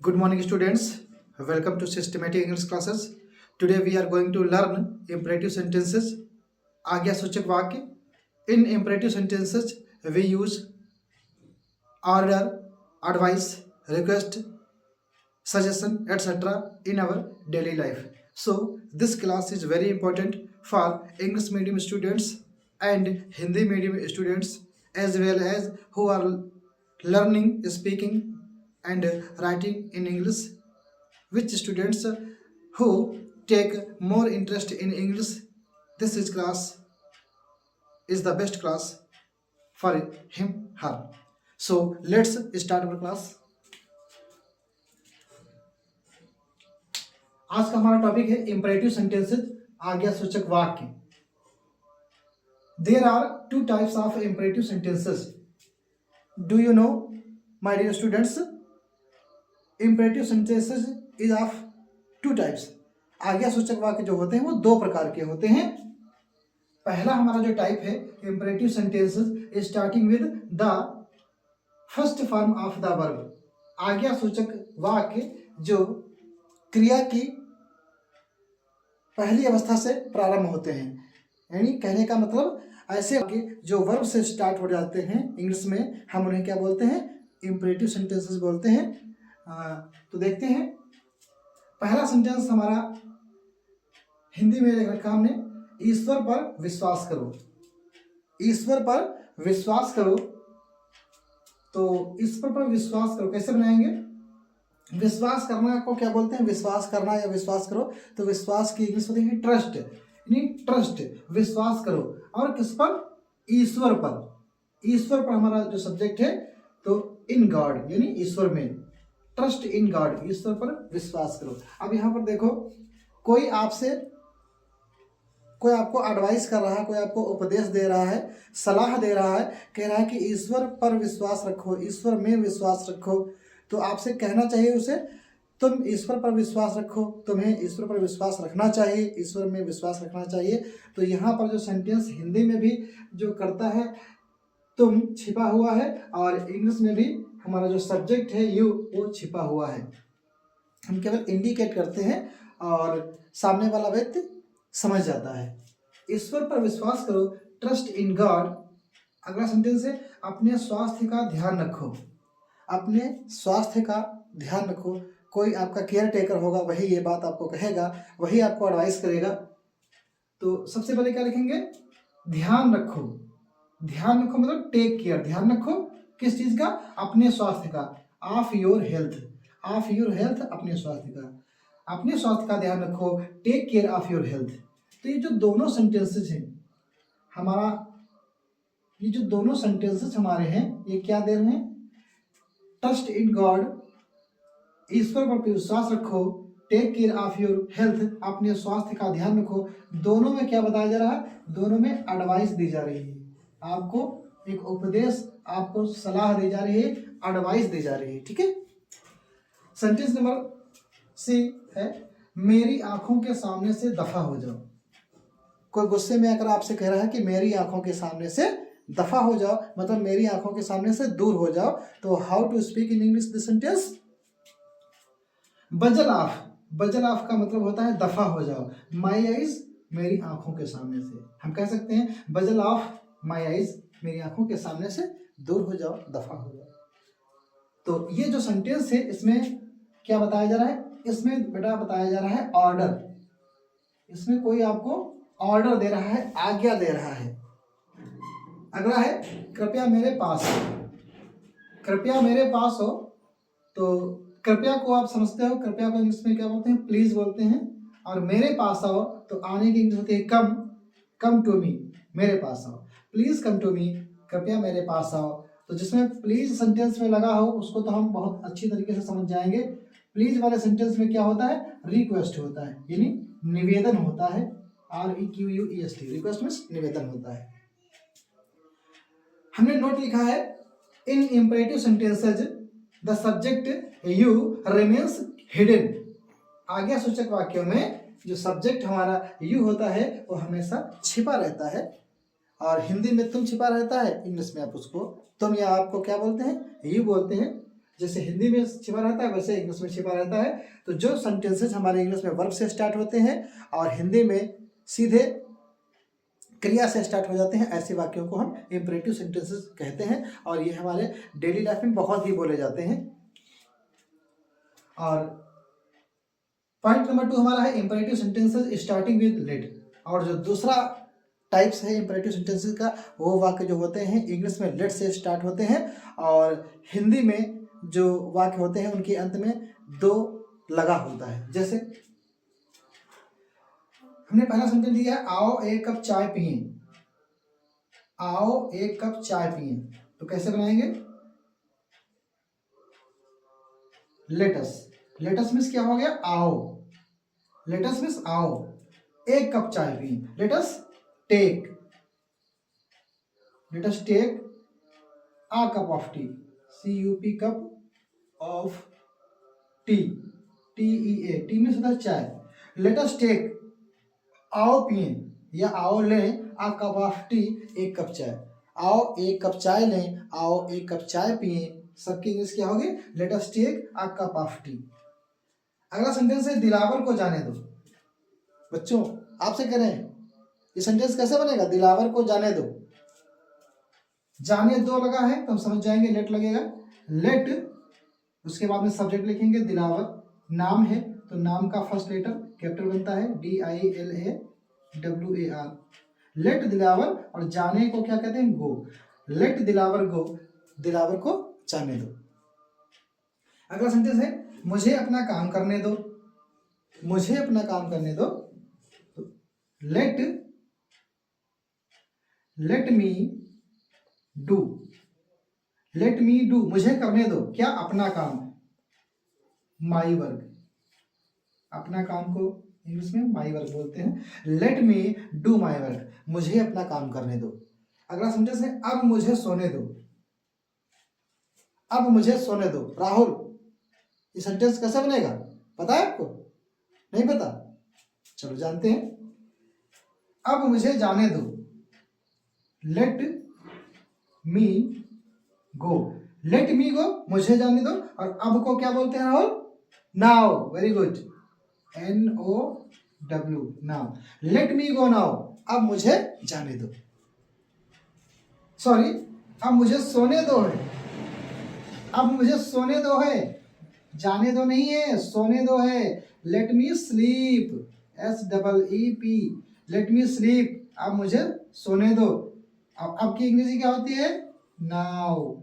Good morning, students. Welcome to Systematic English classes. Today we are going to learn imperative sentences. आज्ञासूचक वाक्य. In imperative sentences, we use order, advice, request, suggestion, etc. in our daily life. So this class is very important for English medium students and Hindi medium students as well as who are learning speaking and writing in English, which students who take more interest in English. This is class is the best class for him her. So let's start our class. आज का हमारा topic है imperative sentences, आज्ञासूचक वाक्य. There are two types of imperative sentences. Do you know, my dear students? Imperative sentences is of two types. आज्ञासूचक वाक्य जो होते हैं वो दो प्रकार के होते हैं. पहला हमारा जो टाइप है imperative sentences starting with the first form of the verb. आज्ञासूचक वाक्य जो क्रिया की पहली अवस्था से प्रारंभ होते हैं, यानी कहने का मतलब ऐसे वाक्य जो वर्ब से स्टार्ट हो जाते हैं. इंग्लिश में हम उन्हें क्या बोलते हैं? इंपरेटिव सेंटेंसेस बोलते हैं. तो देखते हैं पहला सेंटेंस हमारा हिंदी में लिख रखा हमने, ईश्वर पर विश्वास करो. ईश्वर पर विश्वास करो. तो ईश्वर पर विश्वास करो कैसे बनाएंगे? विश्वास करना को क्या बोलते हैं? विश्वास करना या विश्वास करो. तो विश्वास की इंग्लिश होती है ट्रस्ट, यानी ट्रस्ट, विश्वास करो. और किस पर? ईश्वर पर. ईश्वर पर हमारा जो सब्जेक्ट है तो इन गॉड, यानी ईश्वर में. ट्रस्ट इन गॉड, ईश्वर पर विश्वास करो. अब यहाँ पर देखो, कोई आपको एडवाइस कर रहा है, कोई आपको उपदेश दे रहा है, सलाह दे रहा है, कह रहा है कि ईश्वर पर विश्वास रखो, ईश्वर में विश्वास रखो. तो आपसे कहना चाहिए उसे, तुम ईश्वर पर विश्वास रखो, तुम्हें ईश्वर पर विश्वास रखना चाहिए, ईश्वर में विश्वास रखना चाहिए. तो यहाँ पर जो सेंटेंस हिंदी में भी जो करता है तुम छिपा हुआ है, और इंग्लिश में भी हमारा जो सब्जेक्ट है यू वो छिपा हुआ है. हम केवल इंडिकेट करते हैं और सामने वाला व्यक्ति समझ जाता है. ईश्वर पर विश्वास करो, ट्रस्ट इन गॉड. अगला सेंटेंस है अपने स्वास्थ्य का ध्यान रखो. अपने स्वास्थ्य का ध्यान रखो. कोई आपका केयर टेकर होगा, वही ये बात आपको कहेगा, वही आपको एडवाइस करेगा. तो सबसे पहले क्या लिखेंगे? ध्यान रखो. ध्यान रखो मतलब टेक केयर, ध्यान रखो किस चीज का? अपने स्वास्थ्य का. Of your health, of your health, अपने स्वास्थ्य का. अपने स्वास्थ्य का ध्यान रखो, take care of your health. तो ये जो दोनों सेंटेंसेस हैं हमारा, ये जो दोनों सेंटेंसेस हमारे हैं, ये क्या दे रहे हैं? ट्रस्ट इन गॉड, ईश्वर पर विश्वास रखो, take care of your health, अपने स्वास्थ्य का ध्यान रखो. दोनों में क्या बताया जा रहा है? दोनों में एडवाइस दी जा रही है. आपको एक उपदेश, आपको सलाह दी जा रही है, एडवाइस दी जा रही है. ठीक है. सेंटेंस नंबर सी है, मेरी आंखों के सामने से दफा हो जाओ. कोई गुस्से में आकर आपसे कह रहा है कि मेरी आंखों के सामने से दफा हो जाओ, मतलब मेरी आंखों के सामने से दूर हो जाओ. तो how to speak in English this sentence? बजल ऑफ. बजल ऑफ का मतलब होता है दफा हो जाओ. माई आइज, मेरी आंखों के सामने से. हम कह सकते हैं बजल ऑफ माई आइज, मेरी आंखों के सामने से दूर हो जाओ, दफा हो जाओ. तो ये जो सेंटेंस है इसमें क्या बताया जा रहा है? इसमें बेटा बताया जा रहा है ऑर्डर. इसमें कोई आपको ऑर्डर दे रहा है, आज्ञा दे रहा है. अगला है कृपया मेरे पास. कृपया मेरे पास हो. तो कृपया को आप समझते हो, कृपया को इंग्लिश में क्या बोलते हैं? प्लीज बोलते हैं. और मेरे पास आओ तो आने की इंग्लिश होती है कम. कम टू मी, मेरे पास आओ. प्लीज कम टू मी, कृपया मेरे पास आओ. तो जिसमें प्लीज सेंटेंस में लगा हो उसको तो हम बहुत अच्छी तरीके से समझ जाएंगे. प्लीज वाले सेंटेंस में क्या होता है? रिक्वेस्ट होता है, यानी निवेदन होता है. REQUEST, रिक्वेस्ट मीन्स निवेदन होता है. हमने नोट लिखा है, in imperative sentences the subject you remains hidden. आज्ञासूचक वाक्यों में जो सब्जेक्ट हमारा यू होता है वो हमेशा छिपा रहता है. और हिंदी में तुम छिपा रहता है, इंग्लिश में आप उसको तुम या आपको क्या बोलते हैं? यू बोलते हैं. जैसे हिंदी में छिपा रहता है वैसे इंग्लिश में छिपा रहता है। तो जो सेंटेंसेस हमारे इंग्लिश में वर्ब से स्टार्ट होते हैं और हिंदी में सीधे क्रिया से स्टार्ट हो जाते हैं, ऐसे वाक्यों को हम इंपरेटिव सेंटेंसेस कहते हैं और ये हमारे डेली लाइफ में बहुत ही बोले जाते हैं। और पॉइंट नंबर 2 हमारा है imperative sentences starting with let. और जो दूसरा टाइप्स है इंपरेटिव सेंटेंसेस का, वो वाक्य जो होते हैं इंग्लिश में लेट से स्टार्ट होते हैं और हिंदी में जो वाक्य होते हैं उनके अंत में दो लगा होता है। जैसे हमने पहला सेंटेंस दिया है, आओ एक कप चाय पिए। आओ एक कप चाय पिए, तो कैसे बनाएंगे? लेटस। लेटस मीन्स क्या हो गया? आओ। लेटस मीन्स आओ एक कप चाय पिए। Let's take. Let's take a cup of tea. CUP cup of tea. TEA tea means होता है चाय। लेटस टेक आओ पिए या आओ लें आ कप ऑफ टी एक कप चाय। आओ एक कप चाय लें, आओ एक कप चाय पिए, सबकी इंग्लिश क्या होगी? Let us take a cup of tea. अगला सेंटेंस है दिलावर को जाने दो। बच्चों आपसे कह रहे हैं ये सेंटेंस कैसे बनेगा? दिलावर को जाने दो। जाने दो लगा है तो हम समझ जाएंगे लेट लगेगा। लेट, उसके बाद में सब्जेक्ट लिखेंगे दिलावर, नाम है तो नाम का फर्स्ट लेटर कैपिटल बनता है DILAWAR। लेट दिलावर, और जाने को क्या कहते हैं? गो। लेट दिलावर गो, दिलावर को जाने दो। अगला सेंटेंस है मुझे अपना काम करने दो। मुझे अपना काम करने दो। Let me do. Let me do, मुझे करने दो क्या? अपना काम, माई वर्क। अपना काम को इंग्लिश में माई वर्क बोलते हैं। Let me do my work, मुझे अपना काम करने दो। अगला सेंटेंस है अब मुझे सोने दो। अब मुझे सोने दो। राहुल ये सेंटेंस कैसे बनेगा? पता है आपको? नहीं पता? चलो जानते हैं। अब मुझे जाने दो। लेट मी गो। लेट मी गो, मुझे जाने दो। और अब को क्या बोलते हैं Rahul? Now. Very good, NOW, now. Let me go now, अब मुझे जाने दो। सॉरी, अब मुझे सोने दो है। अब मुझे सोने दो है, जाने दो नहीं है, सोने दो है। Let me sleep, SEEP, let me sleep, अब मुझे सोने दो। अब की इंग्लिश क्या होती है? नाउ।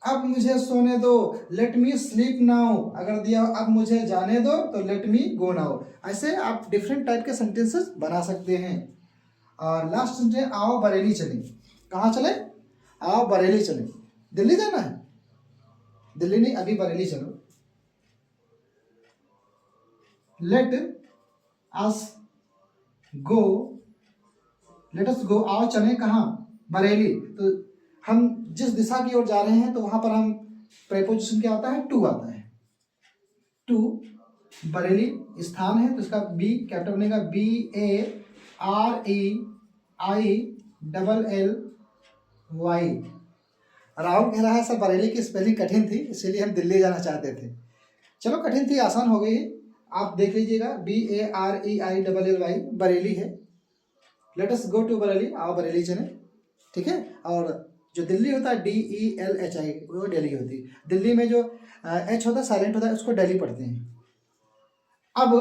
अब मुझे सोने दो, लेट मी स्लीप नाउ। अगर दिया अब मुझे जाने दो तो लेट मी गो नाउ। ऐसे आप डिफरेंट टाइप के सेंटेंसेस बना सकते हैं। और लास्ट सेंटेंस, आओ बरेली चले। कहाँ चले? आओ बरेली चले। दिल्ली जाना है? दिल्ली नहीं, अभी बरेली चलो। लेट अस गो। लेट अस गो, आओ चले कहाँ? बरेली। तो हम जिस दिशा की ओर जा रहे हैं तो वहां पर हम प्रेपोजिशन क्या आता है? टू आता है। टू, बरेली स्थान है तो इसका बी कैपिटल बनेगा, BAREILLY। राहुल कह रहा है सर बरेली की स्पेलिंग कठिन थी इसीलिए हम दिल्ली जाना चाहते थे। चलो कठिन थी, आसान हो गई, आप देख लीजिएगा। BAREILLY बरेली है। Let us go to Bareilly, आओ बरेली चले। ठीक है। और जो दिल्ली होता है DELHI, वो दिल्ली होती है। दिल्ली में जो H होता है साइलेंट होता है, उसको दिल्ली पढ़ते हैं। अब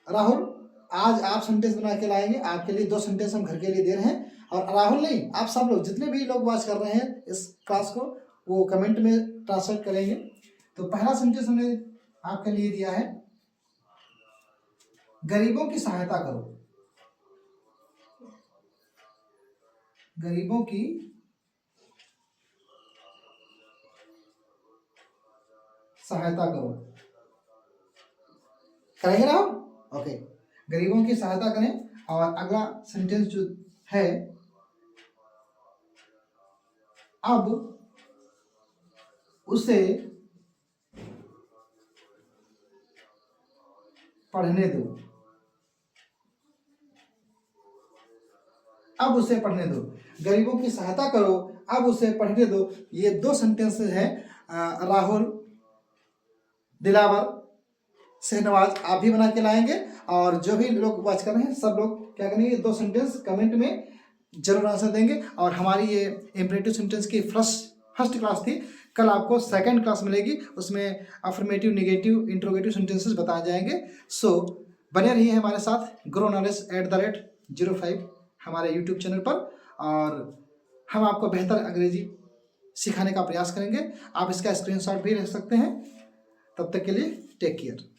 राहुल आज आप सेंटेंस बना के लाएंगे, आपके लिए 2 सेंटेंस हम घर के लिए दे रहे हैं। और राहुल नहीं, आप सब लोग जितने भी लोग वॉच कर रहे हैं इस क्लास को, वो कमेंट में ट्रांसलेट करेंगे। तो पहला सेंटेंस हमने आपके लिए दिया है, गरीबों की सहायता करो। गरीबों की सहायता करो। करेंगे ना हम? ओके, गरीबों की सहायता करें। और अगला सेंटेंस जो है, अब उसे पढ़ने दो। अब उसे पढ़ने दो। गरीबों की सहायता करो, अब उसे पढ़ने दो। ये 2 सेंटेंसेस हैं, राहुल, दिलावर, शहनवाज, आप भी बना के लाएंगे और जो भी लोग वॉच कर रहे हैं सब लोग क्या करेंगे, ये 2 सेंटेंस कमेंट में जरूर आंसर देंगे। और हमारी ये इंपरेटिव सेंटेंस की फर्स्ट क्लास थी, कल आपको सेकंड क्लास मिलेगी, उसमें अफर्मेटिव, नेगेटिव, इंट्रोगेटिव सेंटेंसेस बताए जाएंगे। सो बने रहिए हमारे साथ ग्रो नॉलेज @05 हमारे यूट्यूब चैनल पर, और हम आपको बेहतर अंग्रेजी सिखाने का प्रयास करेंगे। आप इसका स्क्रीनशॉट भी रख सकते हैं। तब तक के लिए टेक केयर।